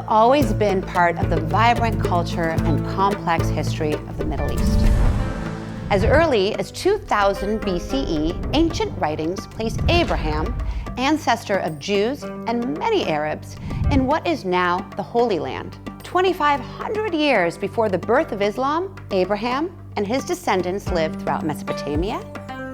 have always been part of the vibrant culture and complex history of the Middle East. As early as 2000 BCE, ancient writings place Abraham, ancestor of Jews and many Arabs, in what is now the Holy Land. 2,500 years before the birth of Islam, Abraham and his descendants lived throughout Mesopotamia,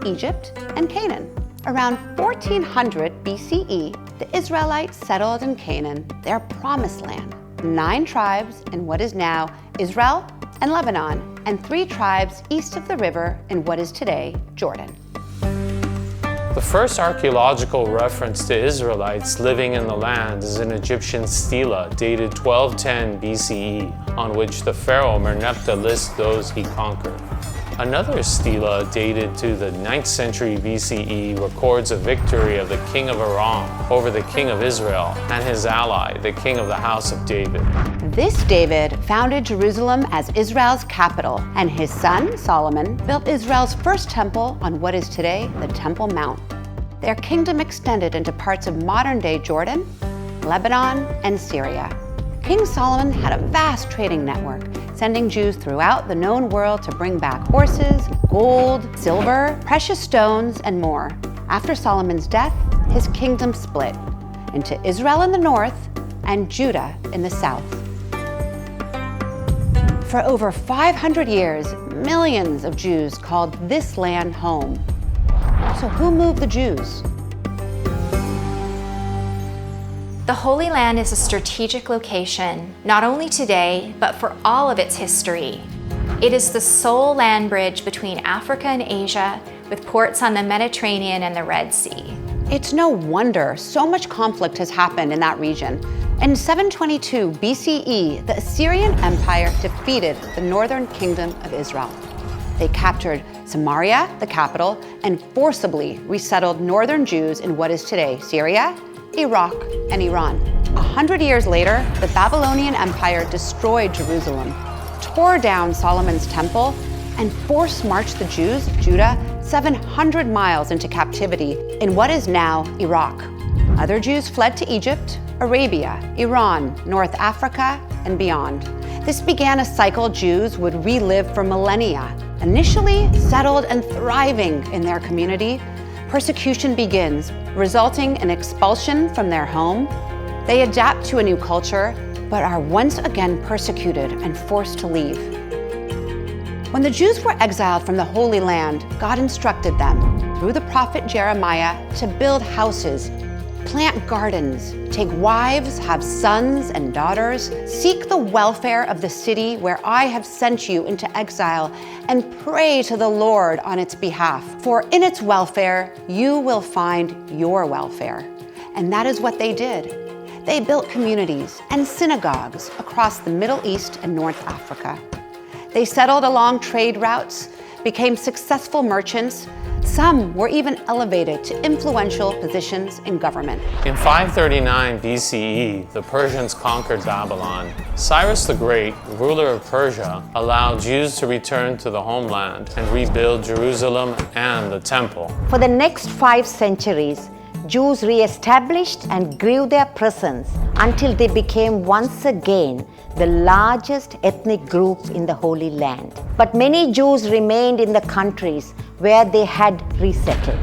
Egypt, and Canaan. Around 1400 BCE, the Israelites settled in Canaan, their promised land. 9 tribes in what is now Israel and Lebanon, and 3 tribes east of the river in what is today Jordan. The first archaeological reference to Israelites living in the land is an Egyptian stela dated 1210 BCE, on which the pharaoh Merneptah lists those he conquered. Another stela dated to the 9th century BCE records a victory of the king of Aram over the king of Israel and his ally, the king of the house of David. This David founded Jerusalem as Israel's capital, and his son, Solomon, built Israel's first temple on what is today the Temple Mount. Their kingdom extended into parts of modern-day Jordan, Lebanon, and Syria. King Solomon had a vast trading network, sending Jews throughout the known world to bring back horses, gold, silver, precious stones, and more. After Solomon's death, his kingdom split into Israel in the north and Judah in the south. For over 500 years, millions of Jews called this land home. So who moved the Jews? The Holy Land is a strategic location, not only today, but for all of its history. It is the sole land bridge between Africa and Asia, with ports on the Mediterranean and the Red Sea. It's no wonder so much conflict has happened in that region. In 722 BCE, the Assyrian Empire defeated the northern kingdom of Israel. They captured Samaria, the capital, and forcibly resettled northern Jews in what is today Syria, Iraq, and Iran. 100 years later, the Babylonian Empire destroyed Jerusalem, tore down Solomon's temple, and force-marched the Jews of Judah 700 miles into captivity in what is now Iraq. Other Jews fled to Egypt, Arabia, Iran, North Africa, and beyond. This began a cycle Jews would relive for millennia. Initially settled and thriving in their community, persecution begins, resulting in expulsion from their home. They adapt to a new culture, but are once again persecuted and forced to leave. When the Jews were exiled from the Holy Land, God instructed them, through the prophet Jeremiah, to build houses, plant gardens, take wives, have sons and daughters, seek the welfare of the city where I have sent you into exile, and pray to the Lord on its behalf. For in its welfare, you will find your welfare. And that is what they did. They built communities and synagogues across the Middle East and North Africa. They settled along trade routes, became successful merchants. Some were even elevated to influential positions in government. In 539 BCE, the Persians conquered Babylon. Cyrus the Great, ruler of Persia, allowed Jews to return to the homeland and rebuild Jerusalem and the temple. For the next 5 centuries, Jews re-established and grew their presence until they became once again the largest ethnic group in the Holy Land. But many Jews remained in the countries where they had resettled.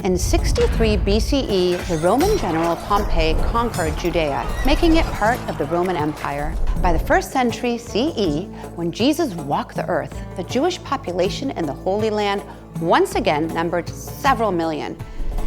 In 63 BCE, the Roman general Pompey conquered Judea, making it part of the Roman Empire. By the 1st century CE, when Jesus walked the earth, the Jewish population in the Holy Land once again numbered several million.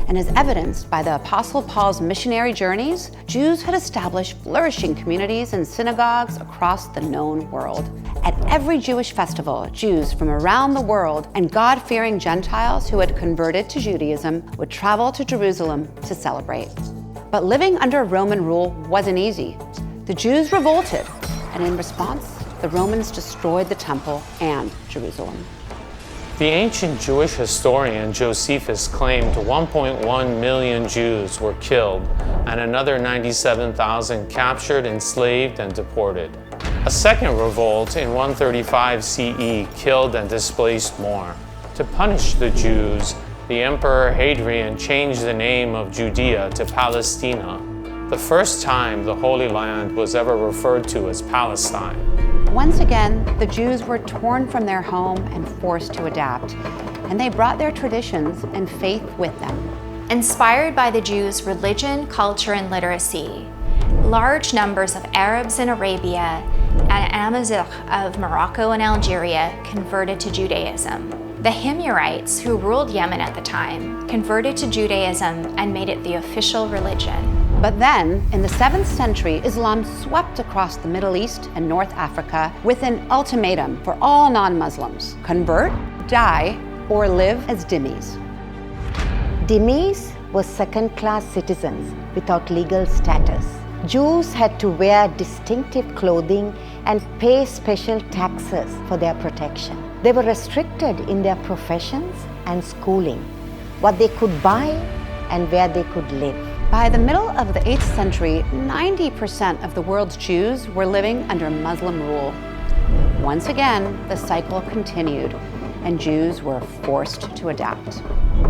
And as evidenced by the Apostle Paul's missionary journeys, Jews had established flourishing communities and synagogues across the known world. At every Jewish festival, Jews from around the world and God-fearing Gentiles who had converted to Judaism would travel to Jerusalem to celebrate. But living under Roman rule wasn't easy. The Jews revolted, and in response, the Romans destroyed the temple and Jerusalem. The ancient Jewish historian Josephus claimed 1.1 million Jews were killed and another 97,000 captured, enslaved, and deported. A second revolt in 135 CE killed and displaced more. To punish the Jews, the Emperor Hadrian changed the name of Judea to Palestina. the first time the Holy Land was ever referred to as Palestine. Once again, the Jews were torn from their home and forced to adapt, and they brought their traditions and faith with them. Inspired by the Jews' religion, culture, and literacy, large numbers of Arabs in Arabia and Amazigh of Morocco and Algeria converted to Judaism. The Himyarites, who ruled Yemen at the time, converted to Judaism and made it the official religion. But then, in the 7th century, Islam swept across the Middle East and North Africa with an ultimatum for all non-Muslims: convert, die, or live as dhimmis. Dhimmis were second-class citizens without legal status. Jews had to wear distinctive clothing and pay special taxes for their protection. They were restricted in their professions and schooling, what they could buy and where they could live. By the middle of the 8th century, 90% of the world's Jews were living under Muslim rule. Once again, the cycle continued, and Jews were forced to adapt.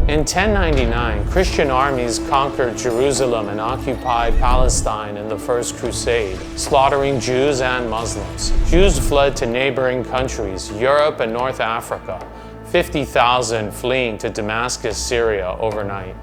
In 1099, Christian armies conquered Jerusalem and occupied Palestine in the First Crusade, slaughtering Jews and Muslims. Jews fled to neighboring countries, Europe and North Africa, 50,000 fleeing to Damascus, Syria overnight.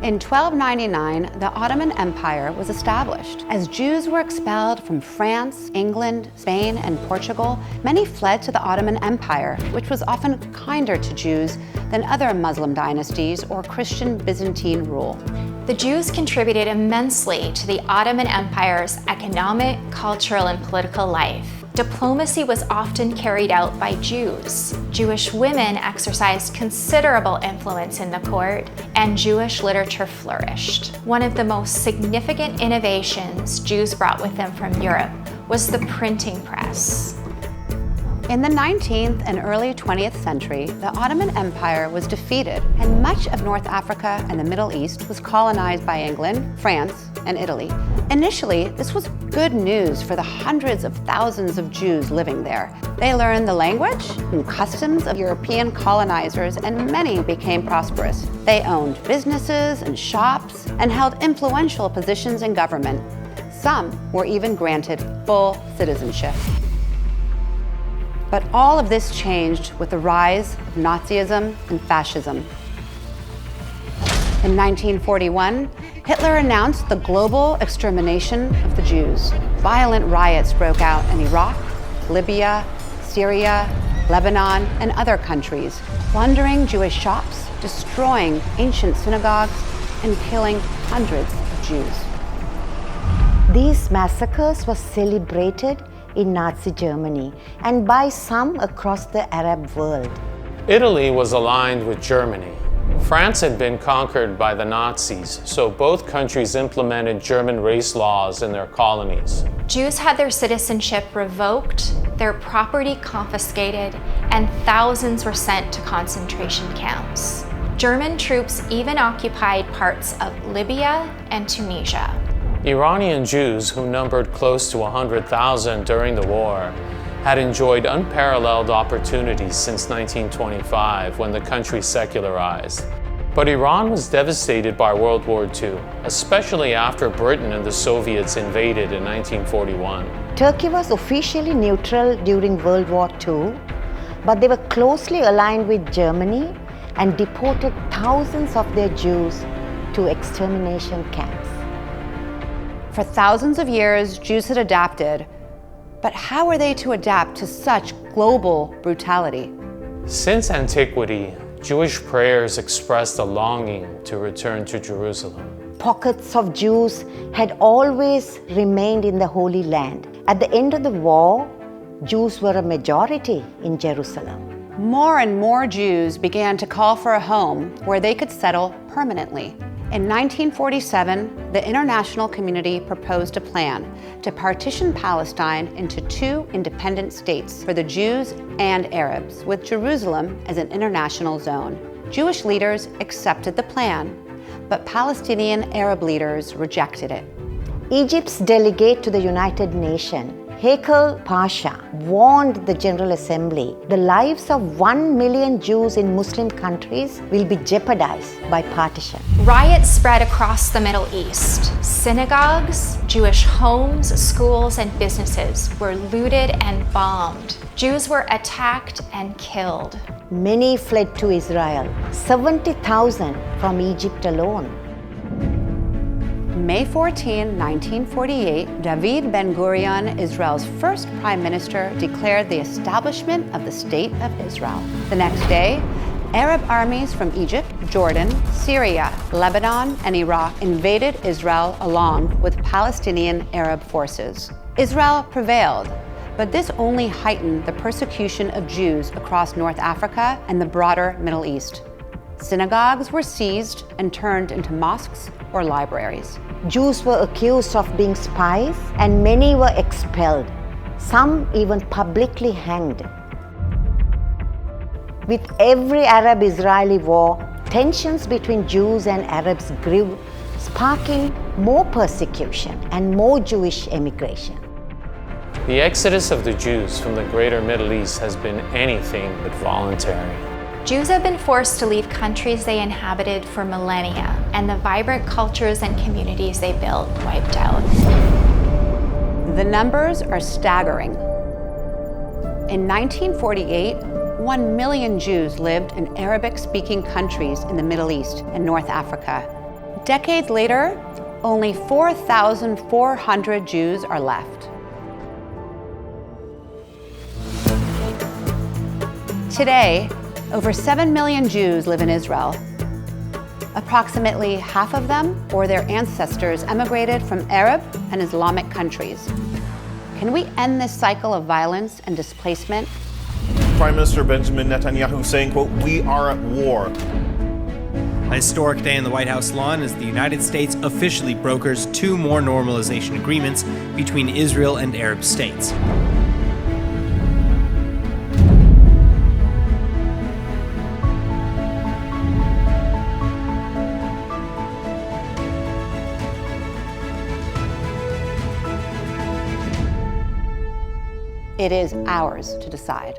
In 1299, the Ottoman Empire was established. As Jews were expelled from France, England, Spain, and Portugal, many fled to the Ottoman Empire, which was often kinder to Jews than other Muslim dynasties or Christian Byzantine rule. The Jews contributed immensely to the Ottoman Empire's economic, cultural, and political life. Diplomacy was often carried out by Jews. Jewish women exercised considerable influence in the court, and Jewish literature flourished. One of the most significant innovations Jews brought with them from Europe was the printing press. In the 19th and early 20th century, the Ottoman Empire was defeated, and much of North Africa and the Middle East was colonized by England, France, and Italy. Initially, this was good news for the hundreds of thousands of Jews living there. They learned the language and customs of European colonizers, and many became prosperous. They owned businesses and shops and held influential positions in government. Some were even granted full citizenship. But all of this changed with the rise of Nazism and fascism. In 1941, Hitler announced the global extermination of the Jews. Violent riots broke out in Iraq, Libya, Syria, Lebanon, and other countries, plundering Jewish shops, destroying ancient synagogues, and killing hundreds of Jews. These massacres were celebrated in Nazi Germany and by some across the Arab world. Italy was aligned with Germany. France had been conquered by the Nazis, so both countries implemented German race laws in their colonies. Jews had their citizenship revoked, their property confiscated, and thousands were sent to concentration camps. German troops even occupied parts of Libya and Tunisia. Iranian Jews, who numbered close to 100,000 during the war, had enjoyed unparalleled opportunities since 1925 when the country secularized. But Iran was devastated by World War II, especially after Britain and the Soviets invaded in 1941. Turkey was officially neutral during World War II, but they were closely aligned with Germany and deported thousands of their Jews to extermination camps. For thousands of years, Jews had adapted, but how were they to adapt to such global brutality? Since antiquity, Jewish prayers expressed a longing to return to Jerusalem. Pockets of Jews had always remained in the Holy Land. At the end of the war, Jews were a majority in Jerusalem. More and more Jews began to call for a home where they could settle permanently. In 1947, the international community proposed a plan to partition Palestine into two independent states for the Jews and Arabs, with Jerusalem as an international zone. Jewish leaders accepted the plan, but Palestinian Arab leaders rejected it. Egypt's delegate to the United Nations Hakel Pasha warned the General Assembly the lives of 1 million Jews in Muslim countries will be jeopardized by partition. Riots spread across the Middle East. Synagogues, Jewish homes, schools, and businesses were looted and bombed. Jews were attacked and killed. Many fled to Israel, 70,000 from Egypt alone. May 14, 1948, David Ben-Gurion, Israel's first prime minister, declared the establishment of the State of Israel. The next day, Arab armies from Egypt, Jordan, Syria, Lebanon, and Iraq invaded Israel along with Palestinian Arab forces. Israel prevailed, but this only heightened the persecution of Jews across North Africa and the broader Middle East. Synagogues were seized and turned into mosques or libraries. Jews were accused of being spies, and many were expelled, some even publicly hanged. With every Arab-Israeli war, tensions between Jews and Arabs grew, sparking more persecution and more Jewish emigration. The exodus of the Jews from the greater Middle East has been anything but voluntary. Jews have been forced to leave countries they inhabited for millennia, and the vibrant cultures and communities they built wiped out. The numbers are staggering. In 1948, 1 million Jews lived in Arabic-speaking countries in the Middle East and North Africa. Decades later, only 4,400 Jews are left. Today, over 7 million Jews live in Israel. Approximately half of them or their ancestors emigrated from Arab and Islamic countries. Can we end this cycle of violence and displacement? Prime Minister Benjamin Netanyahu saying, quote, "We are at war." A historic day in the White House lawn as the United States officially brokers 2 more normalization agreements between Israel and Arab states. It is ours to decide.